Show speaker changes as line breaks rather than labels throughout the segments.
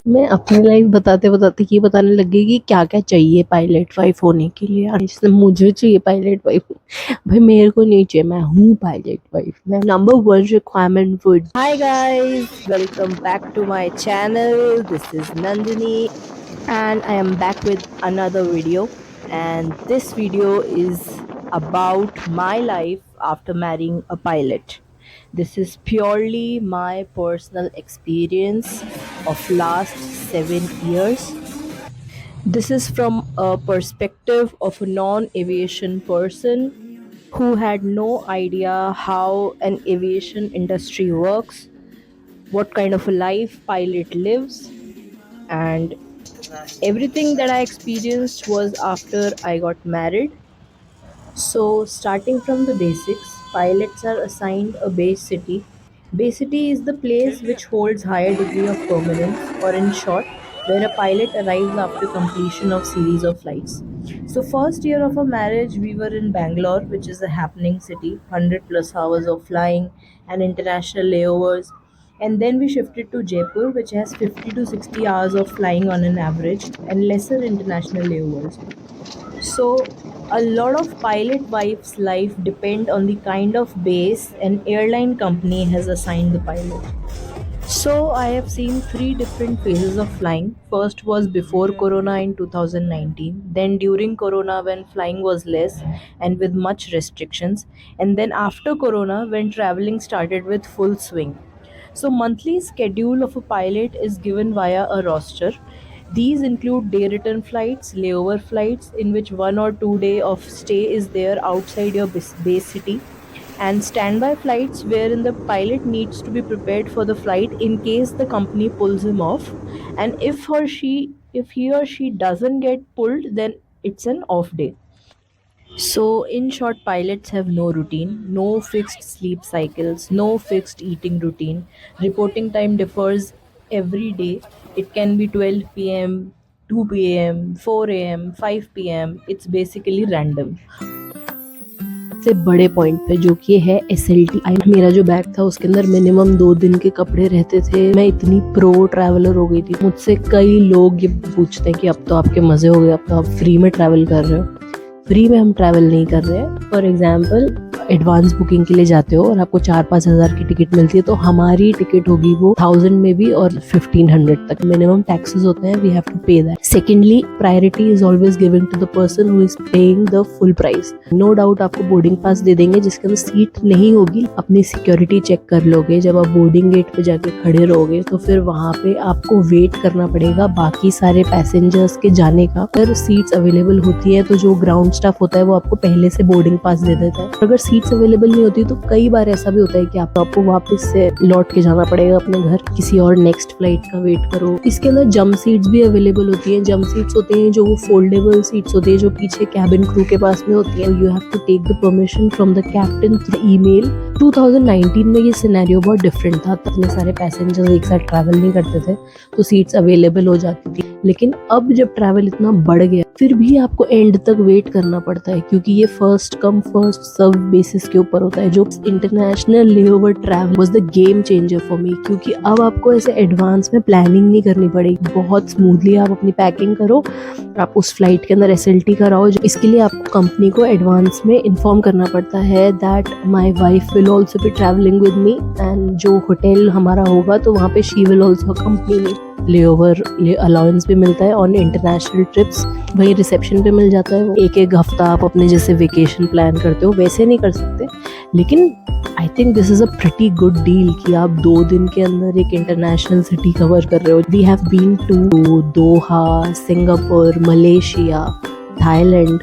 मैं अपनी लाइफ बताते बताते ये बताने लग गई कि क्या क्या चाहिए पायलट वाइफ होने के लिए। यार इसलिए मुझे चाहिए पायलट वाइफ। भाई मेरे को नहीं चाहिए, मैं हूँ पायलट वाइफ। मैं number one requirement would. Hi guys, welcome back to my channel. This is Nandini and I am back with another video. And this video is about my life after marrying a pilot. This is purely my personal experience of last 7 years. This is from a perspective of a non-aviation person who had no idea how an aviation industry works, what kind of a life pilot lives, and everything that I experienced was after I got married. So, starting from the basics, pilots are assigned a base city. Base city is the place which holds higher degree of permanence, or in short, where a pilot arrives after completion of series of flights. So, first year of our marriage, we were in Bangalore, which is a happening city, 100 plus hours of flying and international layovers. And then we shifted to Jaipur, which has 50 to 60 hours of flying on an average and lesser international layovers. So a lot of pilot wives' life depend on the kind of base an airline company has assigned the pilot. So I have seen three different phases of flying. First was before Corona in 2019, then during Corona when flying was less and with much restrictions, and then after Corona when traveling started with full swing. So monthly schedule of a pilot is given via a roster. These include day return flights, layover flights in which 1 or 2 day of stay is there outside your base city, and standby flights wherein the pilot needs to be prepared for the flight in case the company pulls him off, and if he or she doesn't get pulled, then it's an off day. So, in short, pilots have no routine, no fixed sleep cycles, no fixed eating routine. Reporting time differs every day. It can be 12 p.m., 2 p.m., 4 a.m., 5 p.m. It's basically random. सबसे बड़े point पे जो कि है SLT। मेरा जो bag था उसके अंदर मिनिमम 2 दिन के कपड़े रहते थे। मैं इतनी प्रो ट्रैवलर हो गई थी, मुझसे कई लोग ये पूछते हैं कि अब तो आपके मजे हो गए, अब तो आप फ्री में ट्रैवल कर रहे हो। फ्री में हम ट्रैवल नहीं कर रहे हैं। फॉर एग्जाम्पल, एडवांस बुकिंग के लिए जाते हो और आपको 4-5 हज़ार की टिकट मिलती है, तो हमारी टिकट होगी वो 1000 में भी और 1500 तक। मिनिमम टैक्सेस होते हैं, we have to pay that. Secondly, priority is always given to the person who is paying the full price. No doubt आपको बोर्डिंग पास दे देंगे जिसके अंदर सीट नहीं होगी। अपनी सिक्योरिटी चेक कर लोगे, जब आप बोर्डिंग गेट पे जाके खड़े रहोगे तो फिर वहाँ पे आपको वेट करना पड़ेगा बाकी सारे पैसेंजर्स के जाने का। अगर सीट्स अवेलेबल होती है तो जो ग्राउंड स्टाफ होता है वो आपको पहले से बोर्डिंग पास दे देता है। अगर सीट्स अवेलेबल नहीं होती तो कई बार ऐसा भी होता है कि आपको वापस से लौट के जाना पड़ेगा अपने घर, किसी और नेक्स्ट फ्लाइट का वेट करो। इसके अंदर जंप सीट्स भी अवेलेबल होती हैं। जंप सीट्स होते हैं जो वो फोल्डेबल सीट्स होती है, जो पीछे कैबिन क्रू के पास में होती है। You have to take the permission from the captain through email. 2019 में ये सिनेरियो बहुत डिफरेंट था, इतने सारे पैसेंजर्स एक साथ ट्रैवल नहीं करते थे तो सीट्स अवेलेबल हो जाती थी। लेकिन अब जब ट्रैवल इतना बढ़ गया फिर भी आपको एंड तक वेट करना पड़ता है, क्योंकि ये first come first serve basis के ऊपर होता है। जो international layover travel was the game changer for me, क्योंकि अब आपको ऐसे एडवांस में प्लानिंग नहीं करनी पड़ेगी। बहुत स्मूथली आप अपनी पैकिंग करो, आप उस फ्लाइट के अंदर SLT कराओ। इसके लिए आपको कंपनी को एडवांस में इन्फॉर्म करना पड़ता है that my wife will also be travelling with me, and जो होटल हमारा होगा तो वहाँ पे she will also accompany me. Layover allowance भी मिलता है ऑन इंटरनेशनल ट्रिप्स, वहीं रिसेप्शन पे मिल जाता है। एक एक हफ्ता आप अपने जैसे वेकेशन प्लान करते हो वैसे नहीं कर सकते, लेकिन I think this is a pretty good deal कि आप 2 दिन के अंदर एक इंटरनेशनल सिटी कवर कर रहे हो। We have been to Doha, Singapore, Malaysia, Thailand.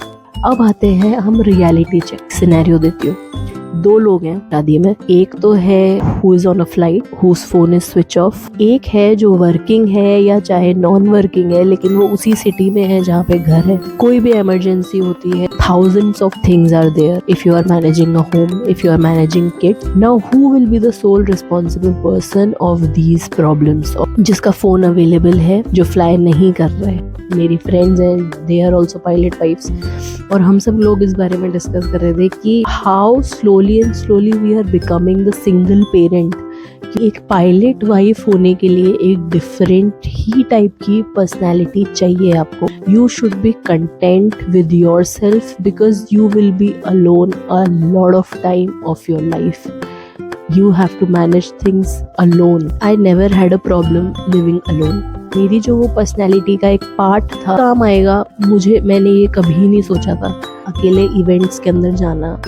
अब आते हैं हम रियलिटी चेक। सिनेरियो देती हूँ। 2 लोग हैं शादी में। एक तो है who is on a flight whose phone is switch off. एक है जो वर्किंग है या चाहे नॉन वर्किंग है लेकिन वो उसी सिटी में है जहाँ पे घर है। कोई भी इमरजेंसी होती है, thousands of things are there if you are managing a home, if you are managing kids. Now who will be the sole responsible person of these problems? जिसका फोन अवेलेबल है, जो फ्लाई नहीं कर रहे हैं। मेरी फ्रेंड्स हैं, they are also pilot wifes, और हम सब लोग इस बारे में डिस्कस कर रहे थे कि how slowly and slowly we are becoming the single parent, कि एक पायलट वाइफ होने के लिए एक डिफरेंट ही टाइप की पर्सनैलिटी चाहिए आपको। You should be content with yourself because you will be alone a lot of time of your life. You have to manage things alone. I never had a problem living alone. मेरी जो वो personality का एक part था काम आएगा मुझे, मैंने ये कभी नहीं सोचा था। अकेले इवेंट्स के अंदर जाना,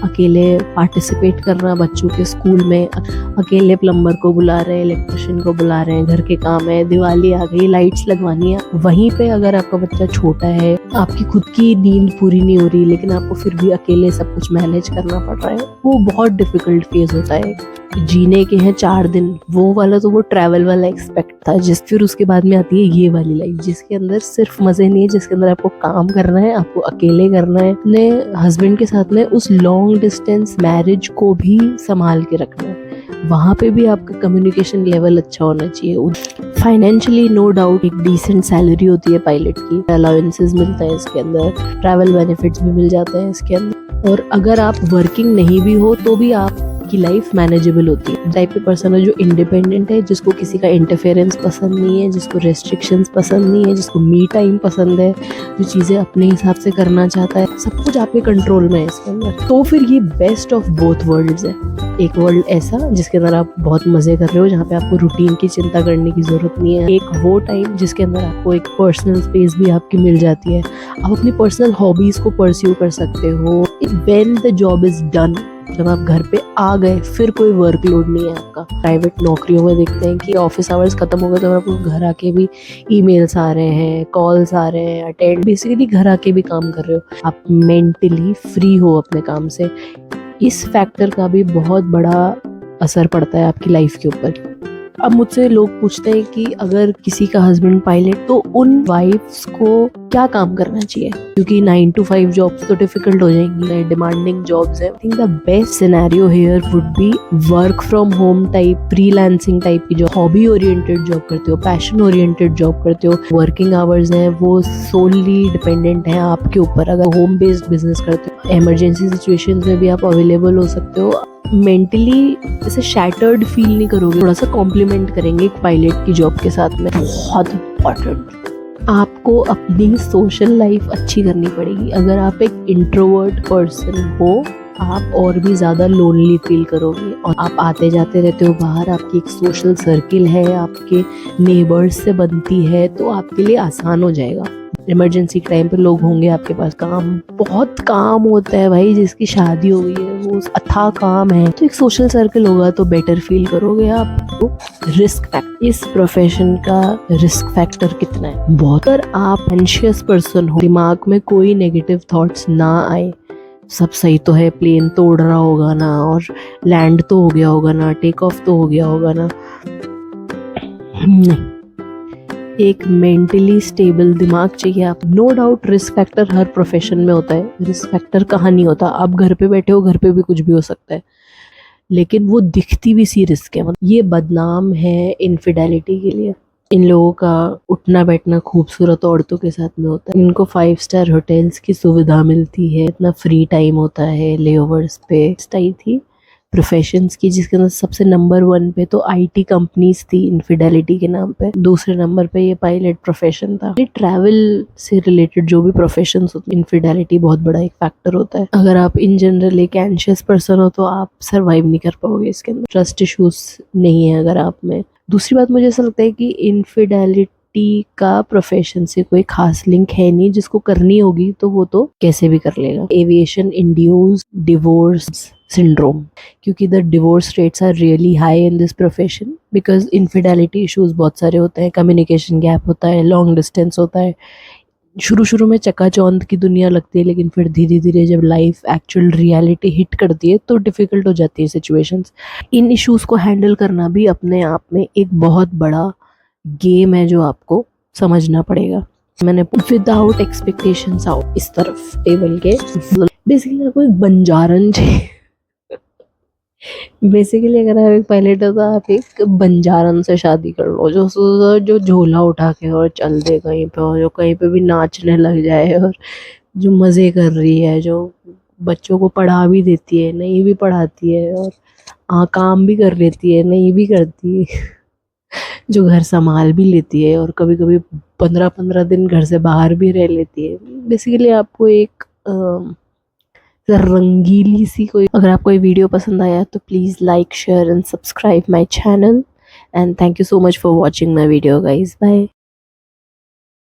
अकेले पार्टिसिपेट करना बच्चों के स्कूल में, अकेले प्लम्बर को बुला रहे हैं, इलेक्ट्रिशियन को बुला रहे हैं, घर के काम है, दिवाली आ गई, लाइट्स लगवानी है। वहीं पे अगर आपका बच्चा छोटा है, आपकी खुद की नींद पूरी नहीं हो रही, लेकिन आपको फिर भी अकेले सब कुछ मैनेज करना पड़ रहा है, वो बहुत डिफिकल्ट फेज होता है। जीने के हैं 4 दिन, वो वाला तो वो ट्रैवल वाला एक्सपेक्ट था। फिर उसके बाद में आती है ये वाली लाइफ जिसके अंदर सिर्फ मजे नहीं है, जिसके अंदर आपको काम करना है, आपको अकेले करना है, अपने हस्बैंड के साथ में उस लॉन्ग डिस्टेंस मैरिज को भी संभाल के रखना है। वहाँ पे भी आपका कम्युनिकेशन लेवल अच्छा होना चाहिए। फाइनेंशियली नो डाउट एक डिसेंट सैलरी होती है पायलट की, अलाउंसेस मिलता है इसके अंदर, ट्रैवल बेनिफिट्स भी मिल जाते हैं इसके अंदर। और अगर आप वर्किंग नहीं भी हो तो भी आप की लाइफ मैनेजेबल होती है। टाइप के पर्सन है जो इंडिपेंडेंट है, जिसको किसी का इंटरफेरेंस पसंद नहीं है, जिसको रेस्ट्रिक्शंस पसंद नहीं है, जिसको मी टाइम पसंद है, जो चीज़ें अपने हिसाब से करना चाहता है, सब कुछ आपके कंट्रोल में है इसके अंदर। तो फिर ये बेस्ट ऑफ बोथ वर्ल्ड्स है। एक वर्ल्ड ऐसा जिसके अंदर आप बहुत मजे कर रहे हो, जहाँ पे आपको रूटीन की चिंता करने की जरूरत नहीं है। एक वो टाइम जिसके अंदर आपको एक पर्सनल स्पेस भी आपकी मिल जाती है, आप अपनी पर्सनल हॉबीज को परस्यू कर सकते हो। When the job is done, जब आप घर पे आ गए फिर कोई वर्कलोड नहीं है आपका। प्राइवेट नौकरियों में देखते हैं कि ऑफिस आवर्स खत्म हो गए तो आपको घर आके भी ईमेल्स आ रहे हैं, कॉल्स आ रहे हैं, अटेंड, बेसिकली घर आके भी काम कर रहे हो, आप मेंटली फ्री हो अपने काम से। इस फैक्टर का भी बहुत बड़ा असर पड़ता है आपकी लाइफ के ऊपर। अब मुझसे लोग पूछते हैं कि अगर किसी का हस्बैंड पायलट तो उन वाइफ्स को क्या काम करना चाहिए, क्योंकि 9 to 5 जॉब्स तो डिफिकल्ट हो जाएंगी, डिमांडिंग जॉब्स है। I think the best scenario here would be work from home type, freelancing type की जॉब, हॉबी ओरिएंटेड जॉब करते हो, पैशन ओरिएंटेड जॉब करते हो, वर्किंग आवर्स हैं वो सोली डिपेंडेंट है आपके ऊपर। अगर होम बेस्ड बिजनेस करते हो, इमरजेंसी सिचुएशंस में भी आप अवेलेबल हो सकते हो, मेंटली ऐसे शैटर्ड फील नहीं करोगे। थोड़ा सा कॉम्प्लीमेंट करेंगे एक पायलट की जॉब के साथ में। बहुत इम्पॉर्टेंट, आपको अपनी सोशल लाइफ अच्छी करनी पड़ेगी। अगर आप एक इंट्रोवर्ट पर्सन हो, आप और भी ज़्यादा लोनली फील करोगे। और आप आते जाते रहते हो बाहर, आपकी एक सोशल सर्किल है, आपके नेबर्स से बनती है, तो आपके लिए आसान हो जाएगा। इमरजेंसी टाइम पे लोग होंगे आपके पास, काम बहुत काम होता है भाई, जिसकी शादी हो गई है वो अथाह काम है, तो एक सोशल सर्कल होगा तो बेटर फील करोगे आप। तो रिस्क फैक्टर, इस प्रोफेशन का रिस्क फैक्टर कितना है, बहुत। अगर आप एंशियस पर्सन हो, दिमाग में कोई नेगेटिव थॉट्स ना आए, सब सही तो है, प्लेन तो उड़ रहा होगा ना, और लैंड तो हो गया होगा ना, टेक ऑफ तो हो गया होगा ना, नहीं, एक मेंटली स्टेबल दिमाग चाहिए आप। नो डाउट रिस्क फैक्टर हर प्रोफेशन में होता है, रिस्क फैक्टर कहाँ नहीं होता। आप घर पे बैठे हो, घर पे भी कुछ भी हो सकता है, लेकिन वो दिखती भी सी रिस्क है। मतलब ये बदनाम है इनफिडेलिटी के लिए। इन लोगों का उठना बैठना खूबसूरत औरतों के साथ में होता है, इनको 5 स्टार होटल्स की सुविधा मिलती है, इतना फ्री टाइम होता है लेओवर्स पे। आई थी प्रोफेशंस की जिसके अंदर सबसे नंबर 1 पे तो आईटी कंपनीज थी इनफिडेलिटी के नाम पे, दूसरे नंबर पे ये पायलट प्रोफेशन था। ये ट्रैवल से रिलेटेड जो भी प्रोफेशंस होते हैं, इनफिडेलिटी बहुत बड़ा एक फैक्टर होता है। अगर आप इन जनरल एक एंशियस पर्सन हो तो आप सर्वाइव नहीं कर पाओगे इसके अंदर। ट्रस्ट इश्यूज नहीं है अगर आप में। दूसरी बात, मुझे ऐसा लगता है कि इनफिडेलिटी का प्रोफेशन से कोई खास लिंक है नहीं, जिसको करनी होगी तो वो तो कैसे भी कर लेगा। एविएशन इंड्यूस्ड डिवोर्स syndrome, क्योंकि the divorce rates are really high in this profession because infidelity issues बहुत सारे होते हैं, कम्युनिकेशन गैप होता है, लॉन्ग डिस्टेंस होता है। शुरू में चकाचौंध की दुनिया लगती है, लेकिन फिर धीरे धीरे जब लाइफ एक्चुअल रियलिटी हिट करती है तो डिफ़िकल्ट हो जाती है सिचुएशंस। इन इश्यूज को हैंडल करना भी अपने आप में एक बहुत बड़ा गेम है जो आपको समझना पड़ेगा। मैंने विदाउट एक्सपेक्टेशंस आओ इस तरफ टेबल के, बेसिकली आपको एक बंजारन चाहिए। बेसिकली अगर आप एक पायलट हो तो आप एक बंजारन से शादी कर लो, जो झोला उठा के और चल दे कहीं पे, और जो कहीं पे भी नाचने लग जाए, और जो मज़े कर रही है, जो बच्चों को पढ़ा भी देती है, नहीं भी पढ़ाती है, और काम भी कर लेती है, नहीं भी करती जो घर संभाल भी लेती है और कभी कभी 15-15 दिन घर से बाहर भी रह लेती है। बेसिकली आपको एक रंगीली सी कोई, अगर आपको ये वीडियो पसंद आया तो please like share and subscribe my channel and thank you so much for watching my video guys. Bye.